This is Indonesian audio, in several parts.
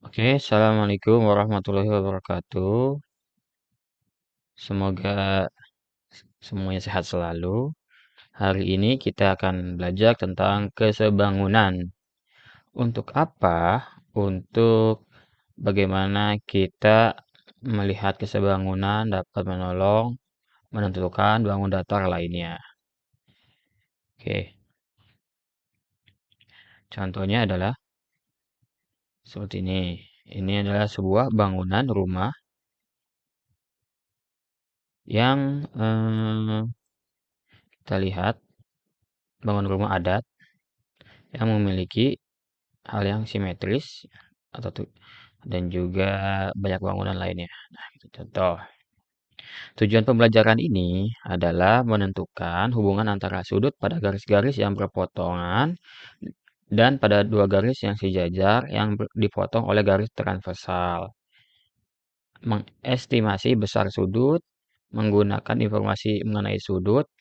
Oke, assalamualaikum warahmatullahi wabarakatuh. Semoga semuanya sehat selalu. Hari ini kita akan belajar tentang kesebangunan. Untuk apa? Untuk bagaimana kita melihat kesebangunan dapat menolong menentukan bangun datar lainnya. Oke, contohnya adalah seperti ini. Ini adalah sebuah bangunan rumah yang kita lihat bangunan rumah adat yang memiliki hal yang simetris atau dan juga banyak bangunan lainnya. Nah, itu contoh. Tujuan pembelajaran ini adalah menentukan hubungan antara sudut pada garis-garis yang berpotongan dan pada dua garis yang sejajar yang dipotong oleh garis transversal. Mengestimasi besar sudut menggunakan informasi mengenai sudut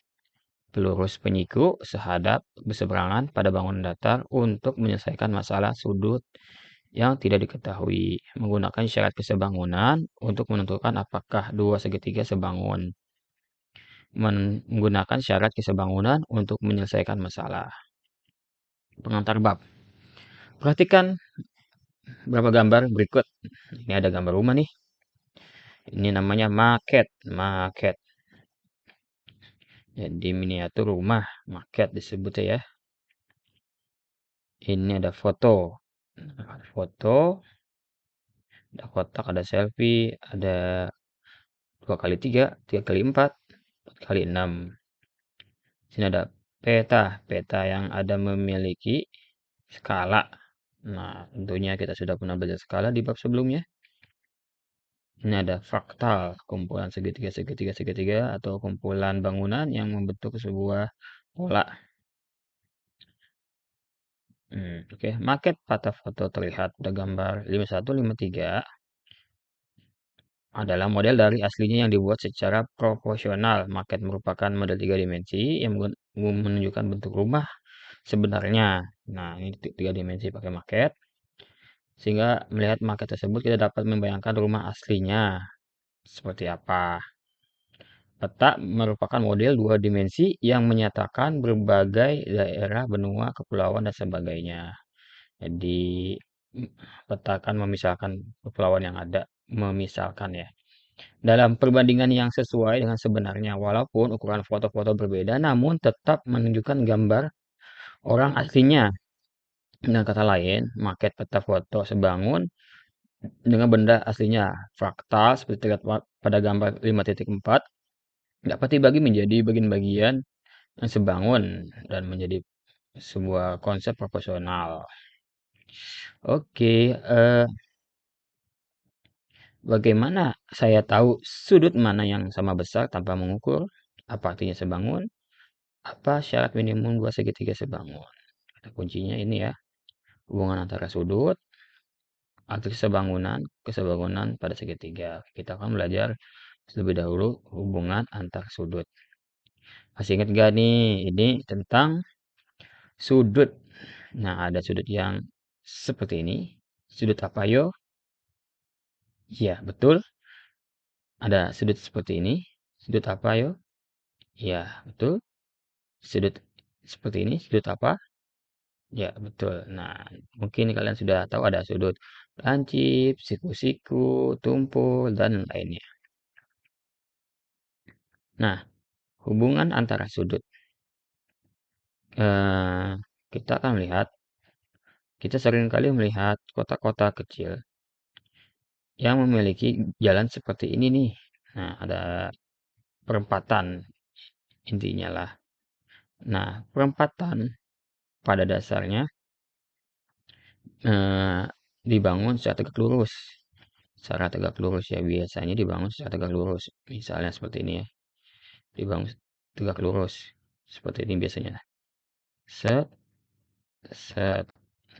pelurus penyiku sehadap berseberangan pada bangunan datar untuk menyelesaikan masalah sudut yang tidak diketahui, menggunakan syarat kesebangunan untuk menentukan apakah dua segitiga sebangun, menggunakan syarat kesebangunan untuk menyelesaikan masalah. Pengantar bab. Perhatikan beberapa gambar berikut. Ini ada gambar rumah nih. Ini namanya maket. Maket. Jadi miniatur rumah. Maket disebutnya ya. Ini ada foto. Ada foto. Ada kotak, ada selfie, ada 2x3, 3x4, 4x6. Sini ada peta, peta yang ada memiliki skala. Nah, tentunya kita sudah pernah belajar skala di bab sebelumnya. Ini ada fraktal, kumpulan segitiga, segitiga, segitiga, atau kumpulan bangunan yang membentuk sebuah pola. Oke. Maket pada foto terlihat pada gambar 5153 adalah model dari aslinya yang dibuat secara proporsional. Maket merupakan model 3 dimensi yang menunjukkan bentuk rumah sebenarnya. Nah, ini 3 dimensi pakai maket. Sehingga melihat maket tersebut kita dapat membayangkan rumah aslinya seperti apa. Peta merupakan model 2 dimensi yang menyatakan berbagai daerah, benua, kepulauan, dan sebagainya. Jadi, peta akan memisahkan kepulauan yang ada, memisahkan ya. Dalam perbandingan yang sesuai dengan sebenarnya, walaupun ukuran foto-foto berbeda, namun tetap menunjukkan gambar orang aslinya. Dengan kata lain, maket peta foto sebangun dengan benda aslinya. Fraktal seperti terlihat pada gambar 5.4 dapat dibagi menjadi bagian-bagian yang sebangun dan menjadi sebuah konsep proporsional. Oke, bagaimana saya tahu sudut mana yang sama besar tanpa mengukur? Apa artinya sebangun? Apa syarat minimum dua segitiga sebangun? Kata kuncinya ini ya, hubungan antara sudut, arti kesebangunan pada segitiga. Kita akan belajar terlebih dahulu hubungan antar sudut. Masih ingat gak nih, ini tentang sudut. Nah, ada sudut yang seperti ini. Sudut apa yo? Iya, betul. Ada sudut seperti ini. Sudut apa yo? Iya, betul. Sudut seperti ini. Sudut apa? Ya, betul. Nah, mungkin kalian sudah tahu ada sudut lancip, siku-siku, tumpul, dan lainnya. Nah, hubungan antara sudut. Eh, kita akan melihat, kita sering kali melihat kota-kota kecil yang memiliki jalan seperti ini nih. Nah, ada perempatan intinya lah. Nah, perempatan pada dasarnya eh, dibangun secara tegak lurus. Secara tegak lurus ya, biasanya dibangun secara tegak lurus. Misalnya seperti ini ya, dibangun tegak lurus. Seperti ini biasanya. Set, set.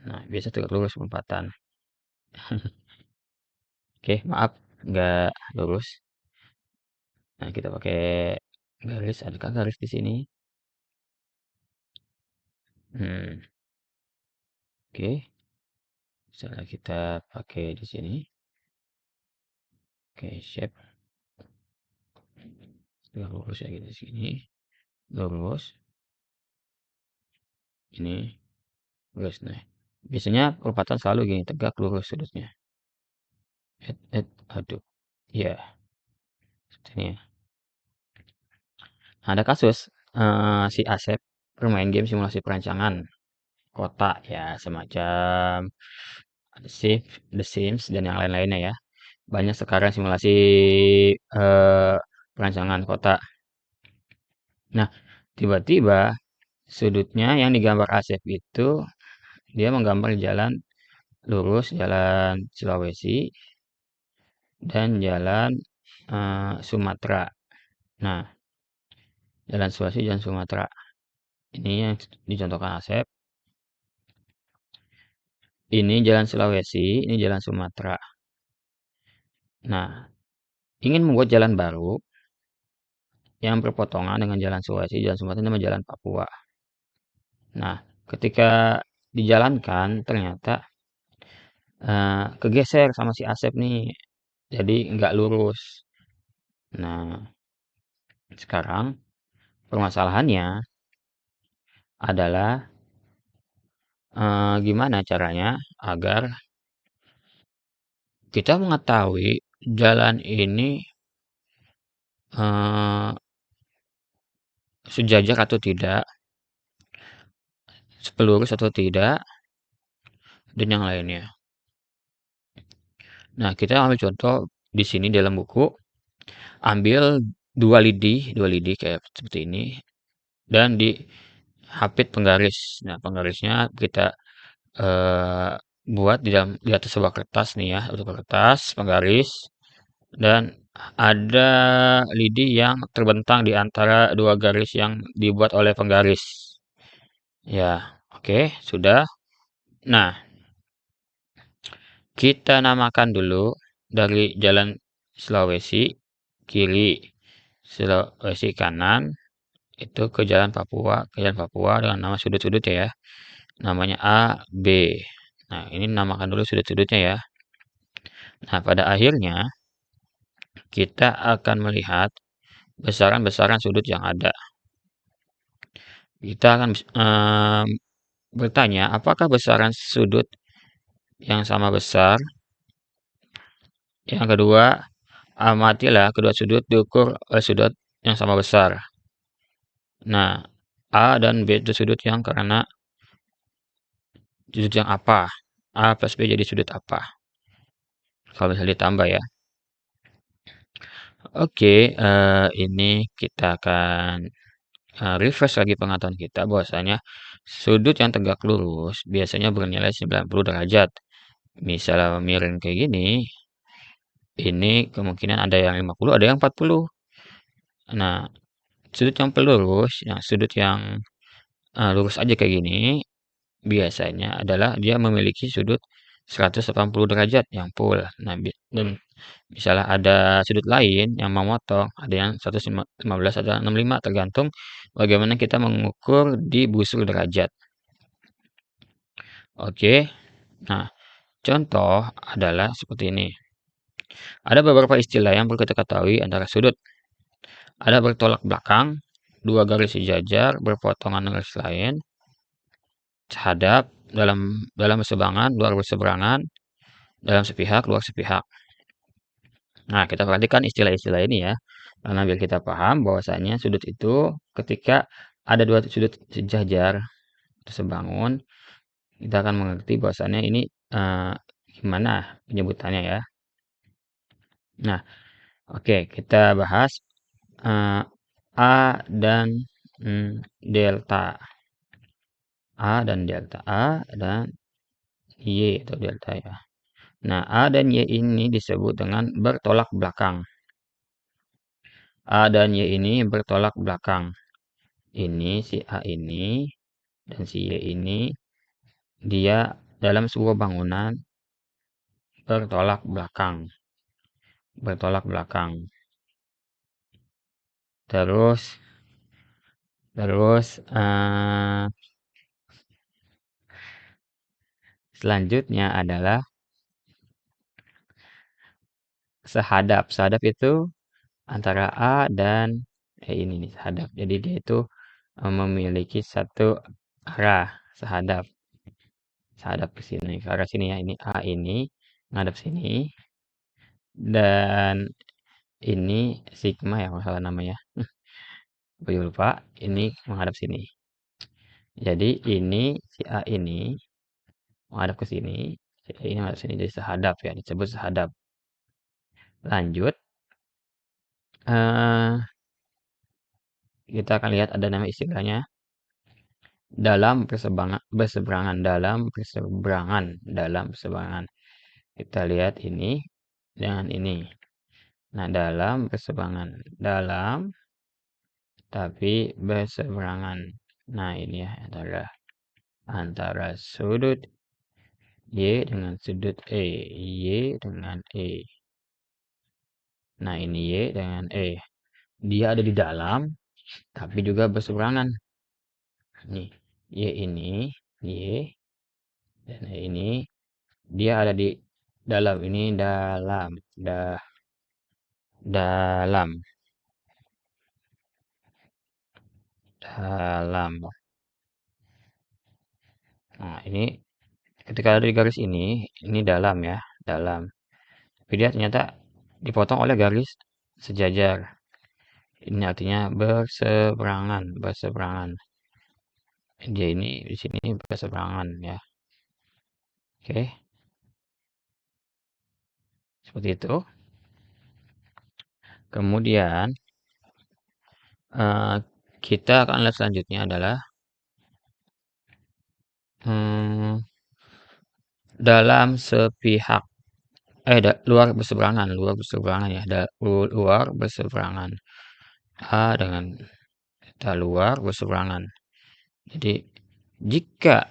Nah, biasa tegak lurus perempatan. Oke, maaf, nggak lurus. Nah, kita pakai garis. Adakah garis di sini? Hmm, oke. Misalnya kita pakai di sini. Oke, shape tegak lurus ya gitu di sini. Lurus. Ini lurus. Nah, biasanya perempatan selalu gini, tegak lurus sudutnya. Aduh. Ya, seperti ini ya. Nah, ada kasus si Asep bermain game simulasi perancangan kota ya, semacam The Sims dan yang lain-lainnya ya. Banyak sekarang simulasi perancangan kota. Nah, tiba-tiba sudutnya yang digambar Asep itu dia menggambar jalan lurus, jalan Sulawesi dan jalan Sumatera. Nah, jalan Sulawesi, jalan Sumatera. Ini yang dicontohkan Asep. Ini jalan Sulawesi, ini jalan Sumatera. Nah, ingin membuat jalan baru yang berpotongan dengan jalan Sulawesi, jalan Sumatera, nama jalan Papua. Nah, ketika dijalankan ternyata kegeser sama si Asep nih, jadi nggak lurus. Nah, sekarang permasalahannya adalah gimana caranya agar kita mengetahui jalan ini eh, sejajar atau tidak, pelurus atau tidak, dan yang lainnya. Nah, kita ambil contoh di sini dalam buku, ambil dua lidi kayak seperti ini, dan dihapit penggaris. Nah, penggarisnya kita eh, buat di atas sebuah kertas nih ya, sebuah kertas penggaris, dan ada lidi yang terbentang di antara dua garis yang dibuat oleh penggaris. Ya, oke, sudah. Nah, kita namakan dulu dari jalan Sulawesi kiri, Sulawesi kanan, itu ke jalan Papua dengan nama sudut-sudutnya ya. Namanya A, B. Nah, ini namakan dulu sudut-sudutnya ya. Nah, pada akhirnya kita akan melihat besaran-besaran sudut yang ada. Kita akan bertanya, apakah besaran sudut yang sama besar? Yang kedua, amatilah kedua sudut diukur oleh sudut yang sama besar. Nah, A dan B itu sudut yang karena sudut yang apa? A plus B jadi sudut apa? Kalau misalnya ditambah ya. Oke, ini kita akan refresh lagi pengetahuan kita bahwasanya sudut yang tegak lurus biasanya bernilai 90 derajat. Misalnya miring kayak gini, ini kemungkinan ada yang 50, ada yang 40. Nah, sudut yang pelurus, sudut yang lurus aja kayak gini, biasanya adalah dia memiliki sudut 180 derajat yang full. Nah, dan misalnya ada sudut lain yang memotong, ada yang 115, ada 65, tergantung bagaimana kita mengukur di busur derajat. Oke, nah contoh adalah seperti ini. Ada beberapa istilah yang perlu kita ketahui antara sudut. Ada bertolak belakang, dua garis sejajar, berpotongan dengan garis lain, hadap, dalam berseberangan, luar berseberangan, dalam sepihak, luar sepihak. Nah, kita perhatikan istilah-istilah ini ya. Karena biar kita paham bahwasanya sudut itu ketika ada dua sudut sejajar atau sebangun, kita akan mengerti bahwasanya ini gimana penyebutannya ya. Nah, oke, kita bahas eh, A dan delta. A dan delta. A dan Y atau delta ya. Nah, A dan Y ini disebut dengan bertolak belakang. A dan Y ini bertolak belakang. Ini si A ini dan si Y ini dia dalam sebuah bangunan bertolak belakang. Bertolak belakang. Terus terus Selanjutnya adalah sehadap. Sehadap itu antara A dan ini nih sehadap. Jadi dia itu memiliki satu arah sehadap. Sehadap ke sini, ke arah sini ya. Ini A ini ngadap sini dan ini sigma ya kalau salah namanya. Gue lupa. Ini menghadap sini. Jadi ini si A ini menghadap ke sini, si A ini menghadap sini jadi sehadap ya, disebut sehadap. Lanjut, eh, kita akan lihat ada nama istilahnya dalam berseberangan. Kita lihat ini dengan ini. Nah, dalam berseberangan, dalam tapi berseberangan. Nah, ini ya antara sudut Y dengan sudut E, Y dengan E. Nah, ini Y dengan E. Dia ada di dalam, tapi juga berseberangan. Nih, Y ini, Y, dan E ini, dia ada di dalam. Ini dalam, dalam, dalam. Nah, ini ketika ada di garis ini dalam ya, dalam. Tapi dia ternyata dipotong oleh garis sejajar. Ini artinya berseberangan, berseberangan. Dia ini di sini berseberangan ya. Oke, seperti itu. Kemudian eh, kita akan lihat selanjutnya adalah hmm, dalam sepihak. Luar berseberangan ya. Luar berseberangan. A dengan kita luar berseberangan. Jadi jika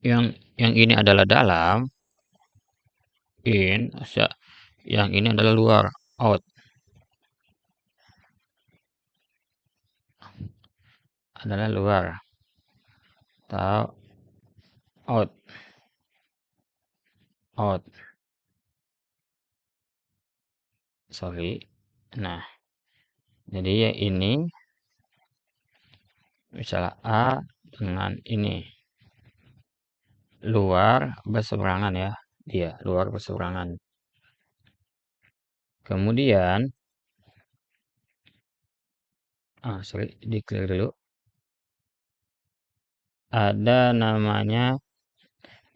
yang ini adalah dalam, in, yang ini adalah luar, out. Adalah luar atau out, out. Sorry. Nah, jadi ya ini misalnya A dengan ini luar berseberangan ya, dia luar berseberangan. Kemudian sorry, di clear dulu. Ada namanya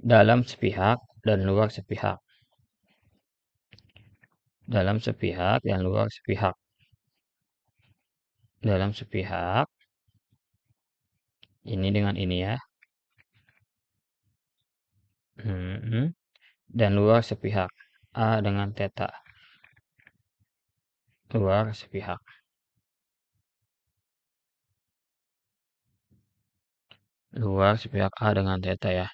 dalam sepihak dan luar sepihak. Dalam sepihak dan luar sepihak. Dalam sepihak ini dengan ini ya. Dan luar sepihak. A dengan theta. Luar sepihak. Luar sepihak A dengan theta ya.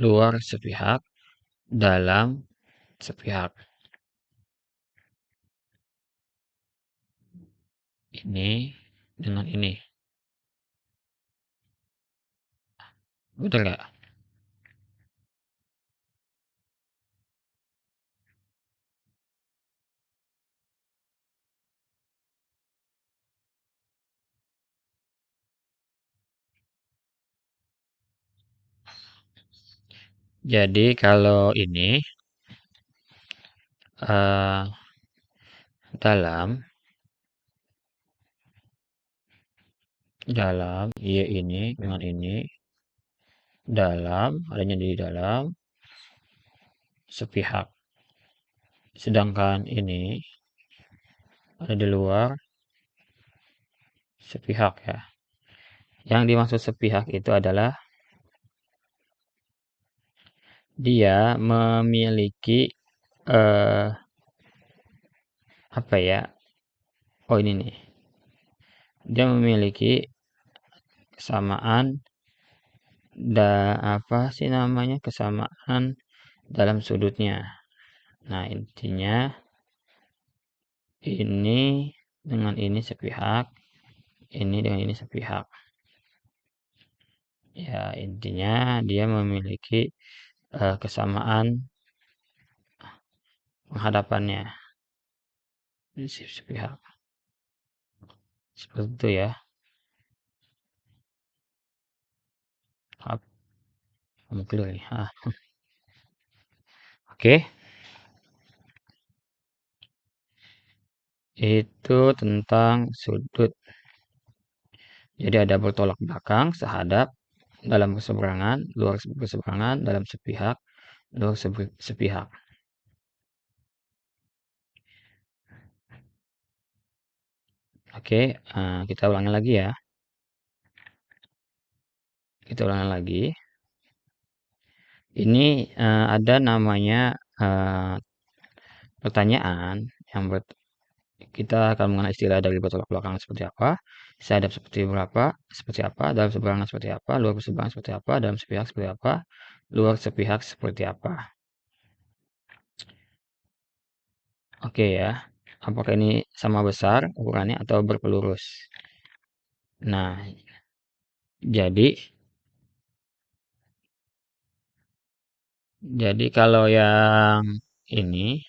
Luar sepihak, dalam sepihak. Ini dengan ini. Betul nggak? Jadi kalau ini dalam Y ini dengan ini dalam adanya di dalam sepihak. Sedangkan ini ada di luar sepihak ya. Yang dimaksud sepihak itu adalah dia memiliki apa ya? Oh ini nih. Dia memiliki kesamaan apa sih namanya? Kesamaan dalam sudutnya. Nah, intinya ini dengan ini sepihak, ini dengan ini sepihak. Ya, intinya dia memiliki kesamaan penghadapannya di sepihak. Seperti itu ya. Maaf, kamu clear nih. Oke, itu tentang sudut. Jadi ada bertolak belakang, sehadap, dalam berseberangan, luar berseberangan, dalam sepihak, luar sepihak. Oke, kita ulangi lagi ya. Kita ulangi lagi. Ini ada namanya pertanyaan yang kita akan mengenal istilah dari bertolak belakang seperti apa, sehadap seperti apa, dalam seberangan seperti apa, luar berseberangan seperti apa, dalam sepihak seperti apa, luar sepihak seperti apa. Oke ya. Apakah ini sama besar ukurannya atau berpelurus? Nah, jadi kalau yang ini,